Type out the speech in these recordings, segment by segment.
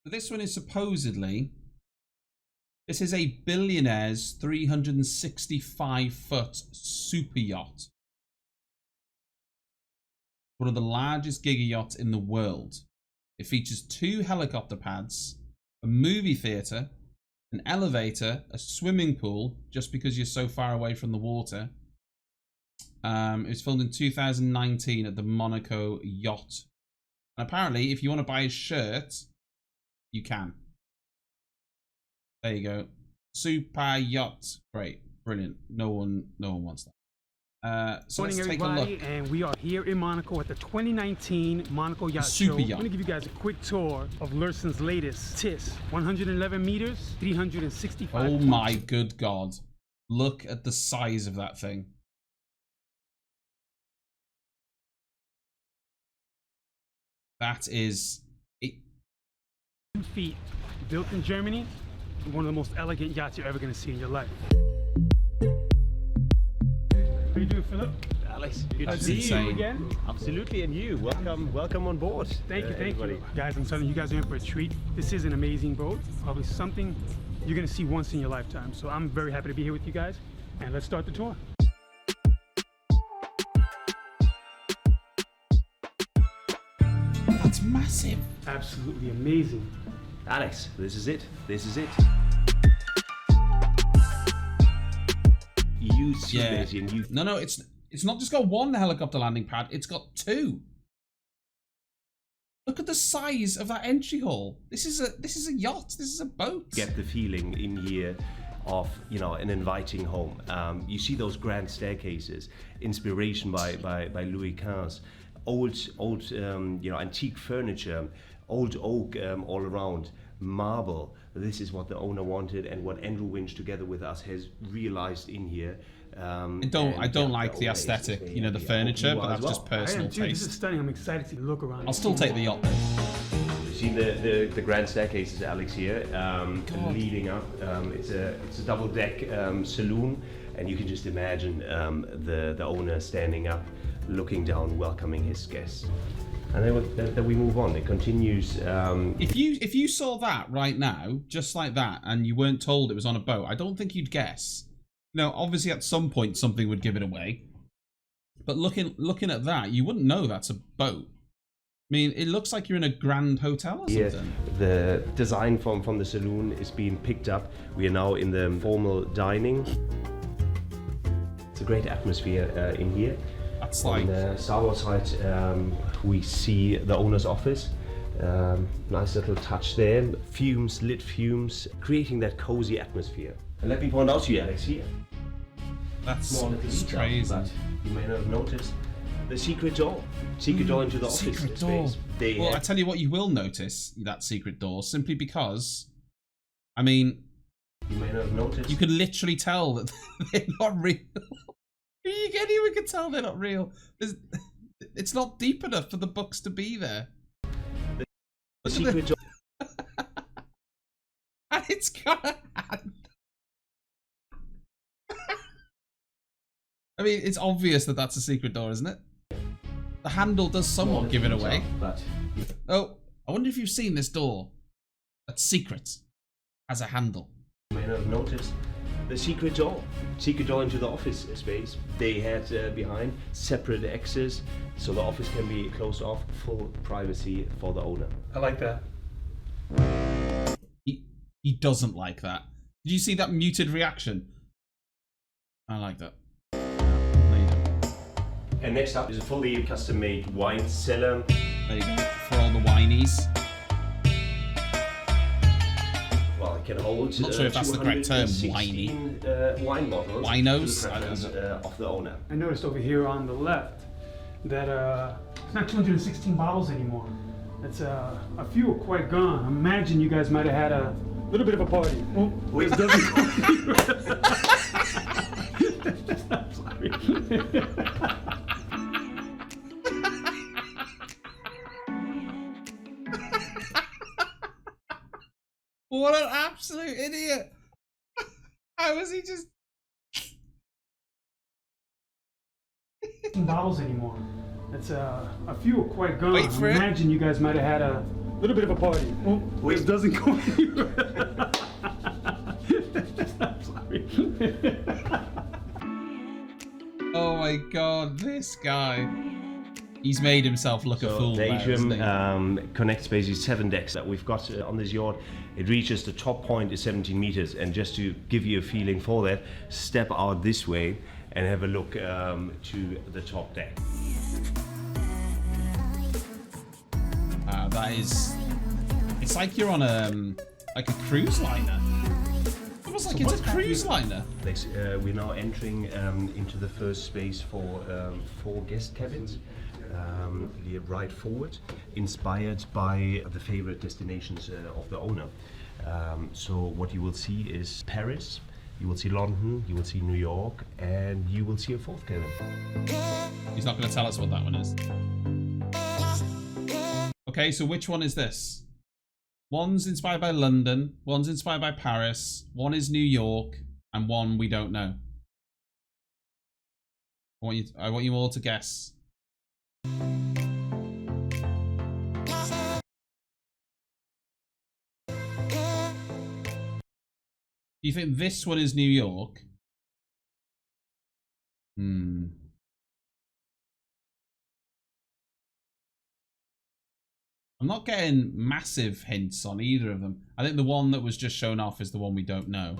This one is supposedly, this is a Billionaire's 365-foot super yacht. One of the largest giga yachts in the world. It features 2 helicopter pads, a movie theatre, an elevator, a swimming pool, just because you're so far away from the water. It was filmed in 2019 at the Monaco Yacht. And apparently, if you want to buy a shirt, you can. There you go. Super yacht. Great. Brilliant. No one wants that. So let's take a look. And we are here in Monaco at the 2019 Monaco Yacht Show. I'm going to give you guys a quick tour of Lursen's latest TIS. 111 meters, 365 Oh my good God. Look at the size of that thing. That is... 2 feet. Built in Germany. One of the most elegant yachts you're ever going to see in your life. How you doing, Philip? Alex, good to see you again. Absolutely, and you. Welcome on board. Thank you. Guys, I'm telling you guys are in for a treat. This is an amazing boat. Probably something you're going to see once in your lifetime. So I'm very happy to be here with you guys. And let's start the tour. That's massive. Absolutely amazing. Alex, this is it. This is it. You see this and you... No, it's not just got 1 helicopter landing pad, it's got 2. Look at the size of that entry hall. This is a yacht, this is a boat. Get the feeling in here of, you know, an inviting home. You see those grand staircases, inspiration by Louis XV. Old you know, antique furniture, old oak all around, marble. This is what the owner wanted and what Andrew Winch together with us has realized in here. I don't like the aesthetic, you know, the furniture, but that's just personal taste. This is stunning. I'm excited to look around. I'll still take the yacht. You see the grand staircases, Alex, here, leading up. It's a double deck saloon, and you can just imagine the owner standing up, looking down, welcoming his guests. And then we move on. It continues. If you saw that right now, just like that, and you weren't told it was on a boat, I don't think you'd guess. Now, obviously, at some point, something would give it away. But looking at that, you wouldn't know that's a boat. I mean, it looks like you're in a grand hotel or something. The design from the saloon is being picked up. We are now in the formal dining. It's a great atmosphere in here. That's On the starboard side, we see the owner's office. Nice little touch there. Lit fumes, creating that cozy atmosphere. And let me point out to you, Alex, here. That's crazy. But you may not have noticed the secret door. Secret door into the office space. Well, I tell you what, you will notice that secret door simply because, I mean, you may not have noticed. You could literally tell that they're not real. Anyone can tell they're not real. It's not deep enough for the books to be there. The secret door. And it's got a hand. I mean, it's obvious that that's a secret door, isn't it? The handle does somewhat give it away. Oh, I wonder if you've seen this door. That's secret. Has a handle. You may not have noticed. The secret door into the office space. They had behind separate exits, so the office can be closed off, full privacy for the owner. I like that. He doesn't like that. Did you see that muted reaction? I like that. And next up is a fully custom-made wine cellar. There you go, for all the whinies. Well, it can hold. I'm not sure if that's the correct term, whiny. Wine bottles. Winos? Of the owner. I noticed over here on the left that it's not 216 bottles anymore. It's a few are quite gone. I imagine you guys might have had a little bit of a party. Oh, wait. I'm sorry. What an absolute idiot! How was he just... bottles anymore. It's a few are quite gone. Wait for I imagine you guys might have had a little bit of a party. Oh, this doesn't go anywhere. I'm sorry. Oh my god, this guy. He's made himself look a fool. The there, atrium hasn't he? connects basically 7 decks that we've got on this yacht. It reaches the top point is 17 meters, and just to give you a feeling for that, step out this way and have a look to the top deck. That is, it's like you're on a cruise liner. Almost like it's a cruise liner. We're now entering into the first space for 4 guest cabins. Right forward, inspired by the favorite destinations of the owner. So what you will see is Paris, you will see London, you will see New York, and you will see a 4th cabin. He's not going to tell us what that one is. Okay, so which one is this? One's inspired by London, one's inspired by Paris, one is New York, and one we don't know. I want you all to guess. Do you think this one is New York? I'm not getting massive hints on either of them. I think the one that was just shown off is the one we don't know.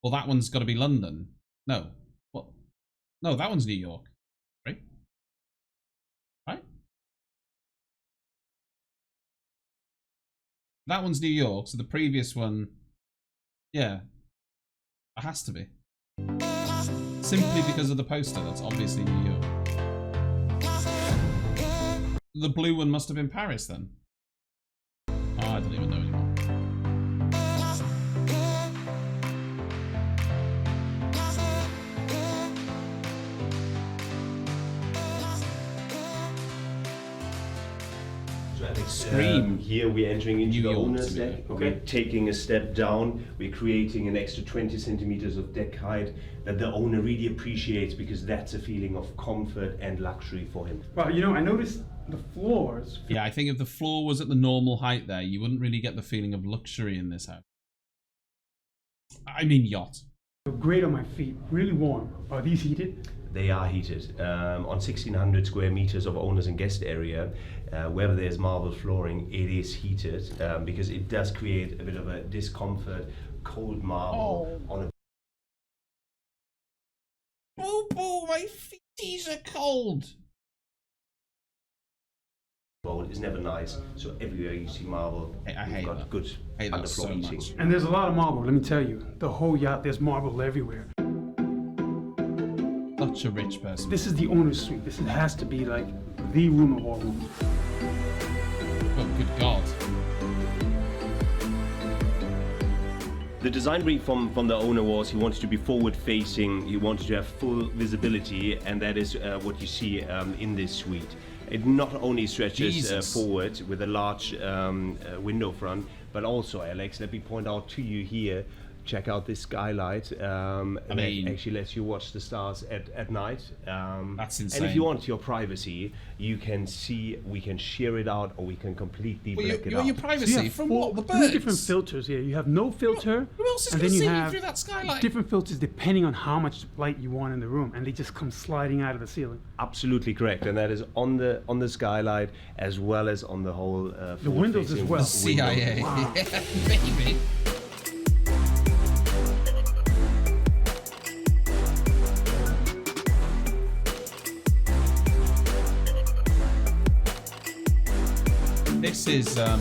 Well, that one's got to be London. No. What? No, that one's New York. Right? Right? That one's New York, so the previous one... Yeah. It has to be. Simply because of the poster, that's obviously New York. The blue one must have been Paris then. Oh, I don't even know anymore. Scream. Here we're entering into New the York, owner's deck. Okay. We're taking a step down. We're creating an extra 20 centimeters of deck height that the owner really appreciates, because that's a feeling of comfort and luxury for him. Well, you know, I noticed the floors. Yeah, I think if the floor was at the normal height there, you wouldn't really get the feeling of luxury in this house. I mean yacht. Feel great on my feet, really warm. Are these heated? They are heated. On 1,600 square meters of owners and guest area, wherever there's marble flooring, it is heated because it does create a bit of a discomfort, cold marble on a... Oh, my feeties are cold. boat is never nice. So everywhere you see marble, I you've hate got that. good I hate that underfloor so heating. much. And there's a lot of marble, let me tell you. The whole yacht, there's marble everywhere. Such a rich person. This is the owner's suite. This has to be like the room of all rooms. Oh, good God. The design brief from the owner was he wanted to be forward facing, he wanted to have full visibility, and that is what you see in this suite. It not only stretches forward with a large window front, but also, Alex, let me point out to you here, check out this skylight. It actually lets you watch the stars at night. That's insane. And if you want your privacy, you can see, we can share it out, or we can completely black it out. Your privacy So you have from what? The birds? three different filters here. You have no filter, Who else is and going then to you see me have through that skylight? different filters depending on how much light you want in the room, and they just come sliding out of the ceiling. Absolutely correct, and that is on the skylight as well as on the whole. The windows as well. CIA. Wow. Yeah, baby. This is So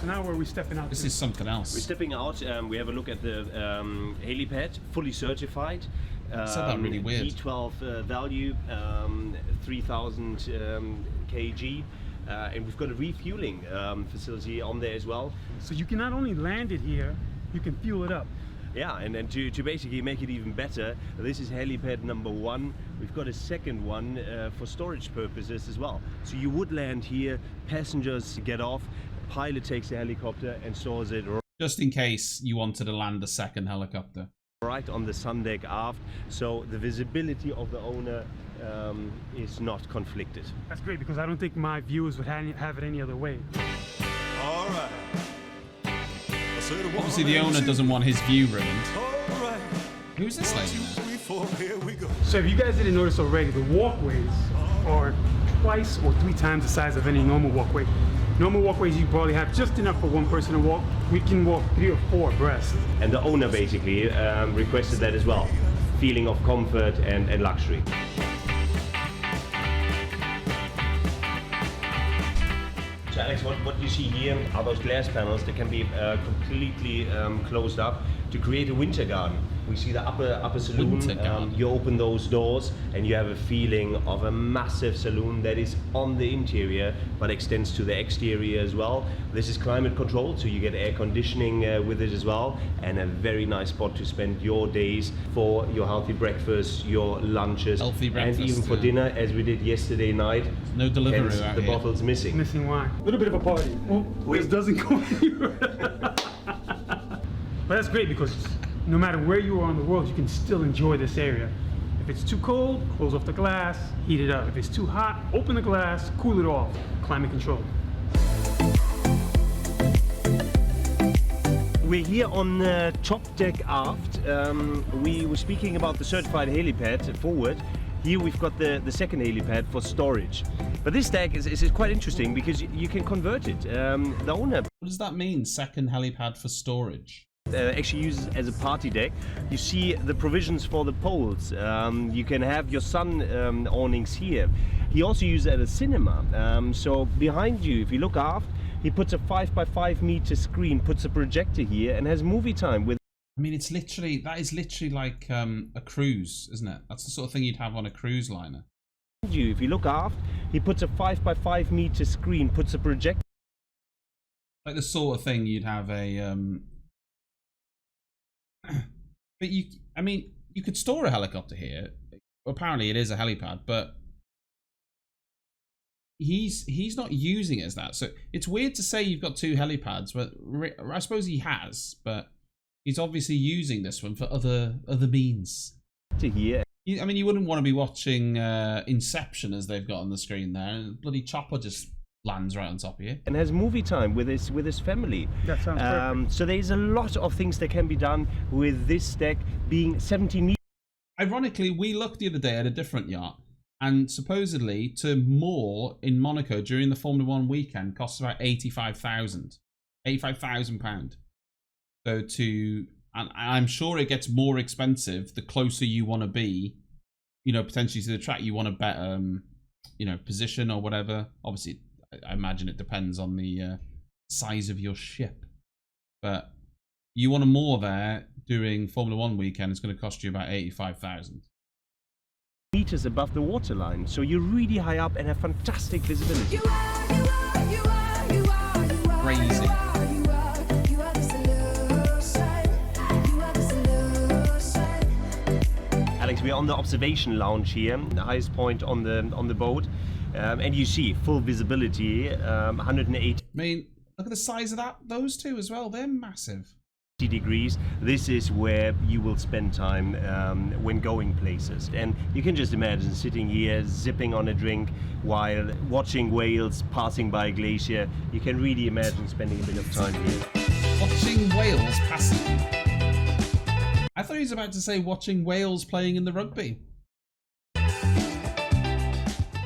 now where are we stepping out? this to? is something else. We're stepping out. We have a look at the helipad, fully certified. Said that really weird. D12 value, 3,000 kg, and we've got a refueling facility on there as well. So you can not only land it here, you can fuel it up. Yeah, and then to basically make it even better, this is helipad number 1. We've got a second one for storage purposes as well. So you would land here, passengers get off, pilot takes the helicopter and stores it. Just in case you wanted to land a second helicopter. Right on the sun deck aft, so the visibility of the owner is not conflicted. That's great because I don't think my viewers would have it any other way. All right. Obviously, the owner doesn't want his view ruined. All right. Who's this lady now? 3, 4, here we go. So if you guys didn't notice already, the walkways are twice or 3 times the size of any normal walkway. Normal walkways you probably have just enough for one person to walk. We can walk 3 or 4 abreast. And the owner basically requested that as well. Feeling of comfort and luxury. So Alex, what you see here are those glass panels that can be completely closed up to create a winter garden. We see the upper saloon. You open those doors and you have a feeling of a massive saloon that is on the interior but extends to the exterior as well. This is climate controlled, so you get air conditioning with it as well, and a very nice spot to spend your days for your healthy breakfast, your lunches, and even for dinner, as we did yesterday night. No Deliveroo Hence, out the here. bottle's missing. Missing wine. A little bit of a party. Well, this doesn't go anywhere. But that's great because no matter where you are in the world, you can still enjoy this area. If it's too cold, close off the glass, heat it up. If it's too hot, open the glass, cool it off. Climate control. We're here on top deck aft. We were speaking about the certified helipad forward. Here we've got the second helipad for storage. But this deck is quite interesting because you can convert it. The owner What does that mean, second helipad for storage? actually uses as a party deck. You see the provisions for the poles. You can have your sun awnings here. He also uses it as a cinema. So behind you, if you look aft, he puts a 5x5 meter screen, puts a projector here, and has movie time with. I mean, that is literally like a cruise, isn't it? That's the sort of thing you'd have on a cruise liner. If you look aft, he puts a 5x5 meter screen, puts a projector. Like the sort of thing you'd have a. But I mean, you could store a helicopter here. Apparently, it is a helipad, but he's not using it as that. So it's weird to say you've got 2 helipads, but I suppose he has. But he's obviously using this one for other means. To here. I mean, you wouldn't want to be watching Inception as they've got on the screen there. Bloody chopper just lands right on top of you. And has movie time with his family. That sounds perfect. So there's a lot of things that can be done with this deck being 70 meters. Ironically, we looked the other day at a different yacht, and supposedly to moor in Monaco during the Formula 1 weekend costs about £85,000. £85,000. So and I'm sure it gets more expensive the closer you want to be, potentially to the track. You want a better, position or whatever. Obviously, I imagine it depends on the size of your ship. But you want a moor there during Formula 1 weekend, it's going to cost you about £85,000. Meters above the waterline, so you're really high up and have fantastic visibility. Crazy. Alex, we're on the observation lounge here, the highest point on the boat, and you see full visibility, 180 I mean, look at the size of those two as well. They're massive. degrees. This is where you will spend time when going places, and you can just imagine sitting here zipping on a drink while watching whales passing by a glacier. You can really imagine spending a bit of time here. Watching whales passing. I thought he was about to say watching whales playing in the rugby.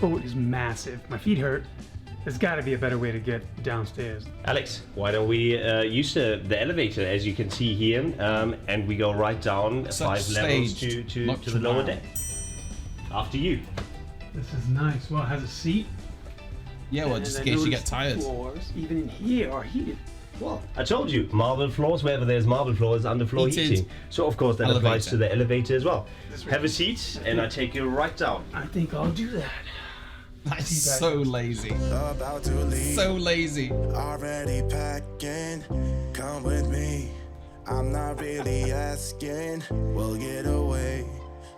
Boat is massive. My feet hurt. There's got to be a better way to get downstairs. Alex, why don't we use the elevator, as you can see here, and we go right down 5 levels to the lower deck. After you. This is nice. Well, it has a seat. Yeah, well, just in case you get tired. Floors, even in here, are heated. Well, I told you, marble floors, wherever there's marble floors, underfloor heating. So, of course, that applies to the elevator as well. Have a seat, and I take you right down. I think I'll do that. That's so lazy. About to leave. So lazy. Already packing. Come with me. I'm not really asking. We'll get away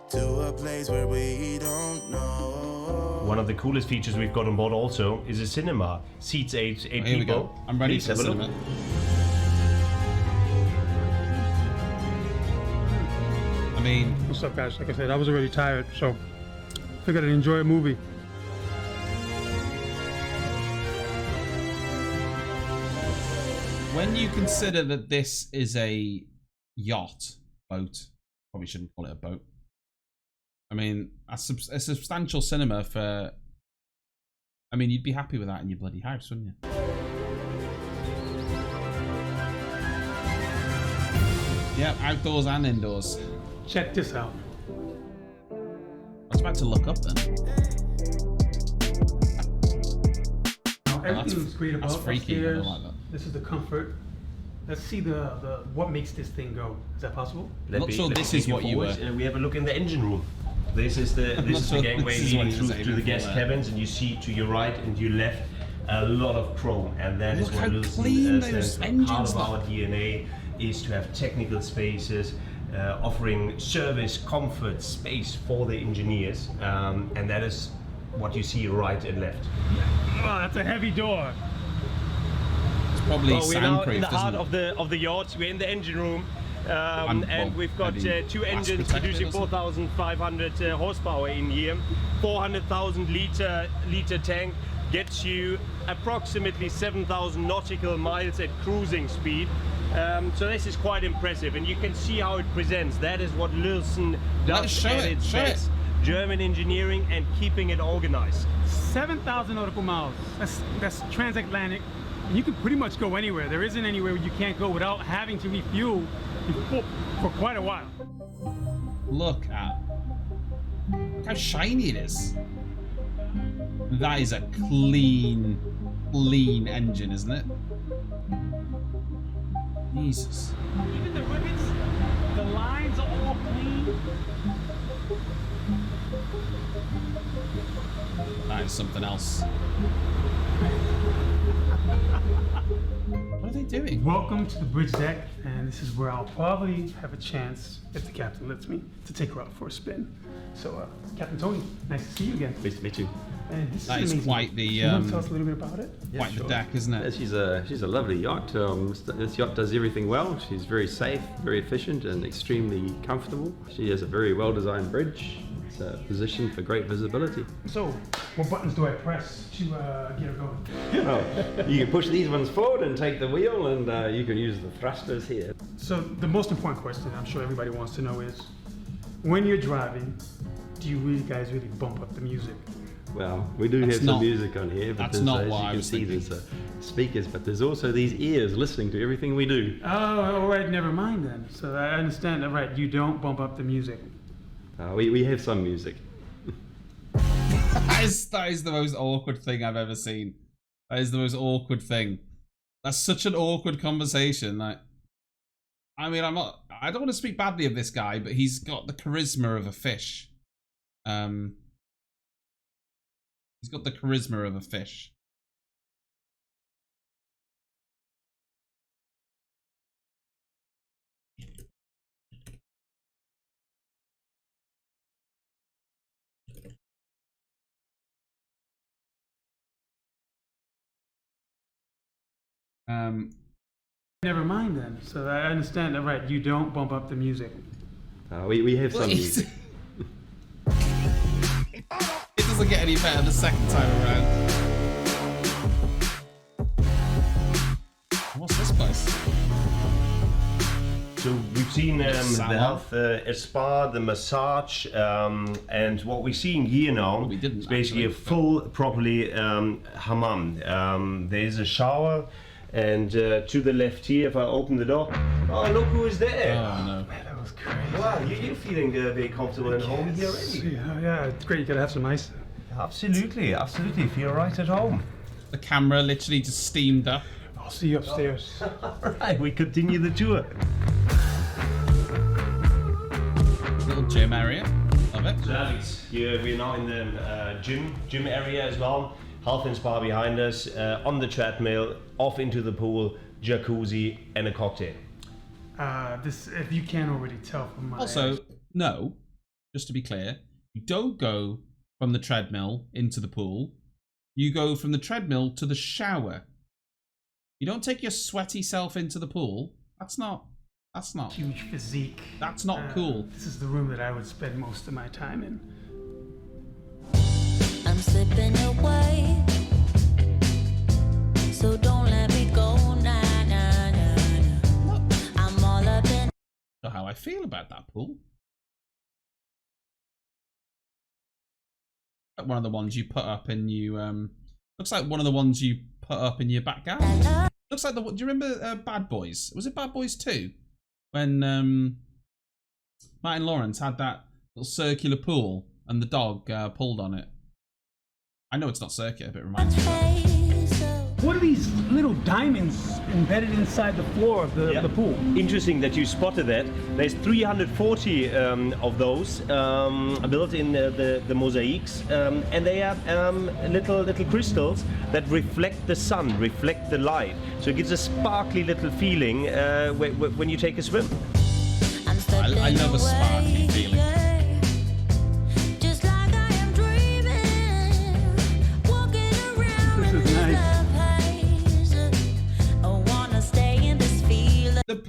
to a place where we don't know. One of the coolest features we've got on board also is a cinema. Seats eight Here people. we go. I'm ready for the cinema. mean, What's up, guys? Like I said, I was already tired, so figured I'd enjoy a movie. when you consider that this is a boat, probably shouldn't call it a boat. I mean, a substantial cinema for. I mean, you'd be happy with that in your bloody house, wouldn't you? Yeah, outdoors and indoors. Check this out. I was about to look up then. Everything looks great That's above, freaky. I don't upstairs. like that. This is the comfort. Let's see the what makes this thing go. Is that possible? I'm not sure this is what you were. We have a look in the engine room. This is the gangway leading through the guest cabins, and you see to your right and your left a lot of chrome, and that is Look what how Lilson clean stands those for. engines Part of look. our DNA is to have technical spaces, offering service, comfort, space for the engineers, and that is what you see right and left. Oh, that's a heavy door. It's probably Well, we're now soundproof, in the heart isn't it? of the yacht. We're in the engine room, well, and we've got maybe two glass engines protected producing or something? 4,500 horsepower in here. 400,000 liter tank gets you approximately 7,000 nautical miles at cruising speed. So this is quite impressive, and you can see how it presents. That is what Lilson does Show at it, its show it. best. German engineering and keeping it organized. 7,000 nautical miles. That's transatlantic. And you can pretty much go anywhere. There isn't anywhere you can't go without having to refuel for quite a while. Look how shiny it is. That is a clean engine, isn't it? Jesus. Even the rivets, the lines are all clean. That is something else. What are they doing? Welcome to the bridge deck, and this is where I'll probably have a chance, if the captain lets me, to take her out for a spin. So, Captain Tony, nice to see you again. Nice to meet you. And this That is is amazing. quite the Can you tell us a little bit about it? quite the deck, isn't Yeah, it? she's a lovely yacht. This yacht does everything well. She's very safe, very efficient, and extremely comfortable. She has a very well-designed bridge. It's positioned for great visibility. So, what buttons do I press to get her going? Well, you can push these ones forward and take the wheel, and you can use the thrusters here. So, the most important question I'm sure everybody wants to know is, when you're driving, do you guys really bump up the music? Well, we do That's have not- some music on here, but that's there's, not as what you I can was see, thinking. there's speakers, but there's also these ears listening to everything we do. Oh, all right, never mind then. So I understand that, right? You don't bump up the music. We have some music. That is the most awkward thing I've ever seen. That is the most awkward thing. That's such an awkward conversation. Like, I mean, I don't want to speak badly of this guy, but he's got the charisma of a fish. He's got the charisma of a fish. Never mind then. So I understand that, right? You don't bump up the music. We have some What is music. It doesn't get any better the second time around. What's this place? So we've seen the Salon. health spa, the massage, and what we're seeing here now we didn't is basically actually, a full, properly hammam. There's a shower, and to the left here, if I open the door, oh look who is there! Oh no. Man, that was crazy. Wow, you're feeling very comfortable and home here already. Yeah, it's great. You gotta have some ice. Absolutely, absolutely. Feel right at home. The camera literally just steamed up. I'll see you upstairs. Alright, we continue the tour. Little gym area. Love it. Perfect. Here we're now in the gym area as well. Health and spa behind us, on the treadmill, off into the pool, jacuzzi, and a cocktail. This, if you can't already tell from my Also, no, just to be clear, you don't go from the treadmill into the pool. You go from the treadmill to the shower. You don't take your sweaty self into the pool. That's not That's not. huge physique. That's not cool. This is the room that I would spend most of my time in. I'm slipping away, so don't let me go. Nah, nah, nah, nah. I'm all up in. Know how I feel about that pool. Like one of the ones you put up and you looks like one of the ones you put up in your back garden. Looks like the. Do you remember Bad Boys? Was it Bad Boys 2? When Martin Lawrence had that little circular pool and the dog pulled on it. I know it's not circular, but it reminds me of that. What are these little diamonds embedded inside the floor of the pool? Interesting that you spotted that. There's 340 of those built in the mosaics, and they are little crystals that reflect the sun, reflect the light. So it gives a sparkly little feeling when you take a swim. I love a sparkly feeling.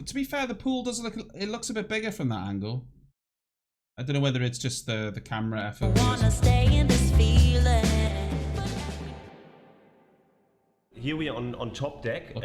To be fair, the pool does look. It looks a bit bigger from that angle. I don't know whether it's just the camera effort. Here we are on top deck.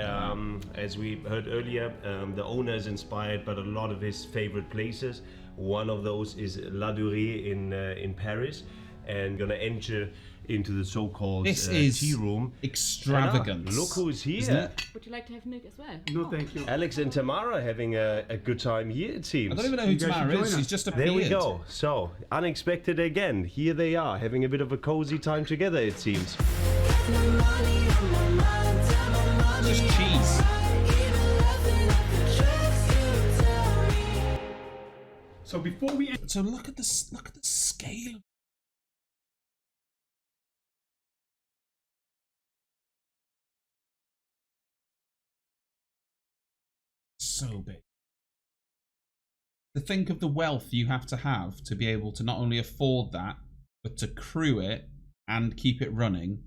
As we heard earlier, the owner is inspired by a lot of his favorite places. One of those is La Durée in Paris, and gonna enter into the so-called tea room. Extravagant. Look who's here. Would you like to have milk as well? No, thank you. Alex and Tamara having a good time here, it seems. I don't even know who Tamara is. She's just appeared. There we go. So, unexpected again. Here they are, having a bit of a cozy time together, it seems. Just cheese. So before we end, So look at the scale. So big. To think of the wealth you have to be able to not only afford that, but to crew it and keep it running.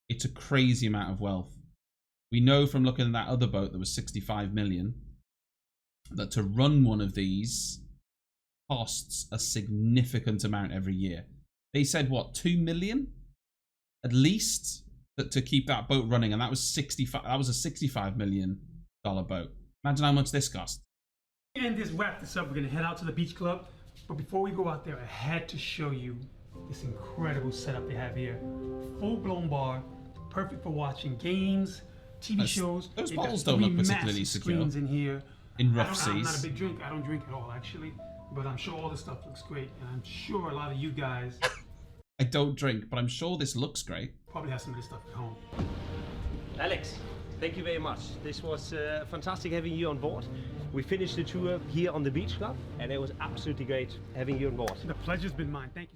It's a crazy amount of wealth. We know from looking at that other boat that was 65 million that to run one of these costs a significant amount every year. They said what, 2 million at least to keep that boat running, and that was 65. That was a $65 million boat. Imagine how much this cost. and wrap this up. We're gonna head out to the beach club, but before we go out there, I had to show you this incredible setup they have here. Full-blown bar, perfect for watching games, TV shows. Those They've bottles got don't look three particularly massive secure. screens in here. In rough I'm not seas. a big drink. I don't drink at all, actually, but I'm sure all this stuff looks great, and I'm sure a lot of you guys I don't drink, but I'm sure this looks great. probably have some of this stuff at home. Alex, thank you very much. This was fantastic having you on board. We finished the tour here on the beach club, and it was absolutely great having you on board. The pleasure's been mine. Thank you.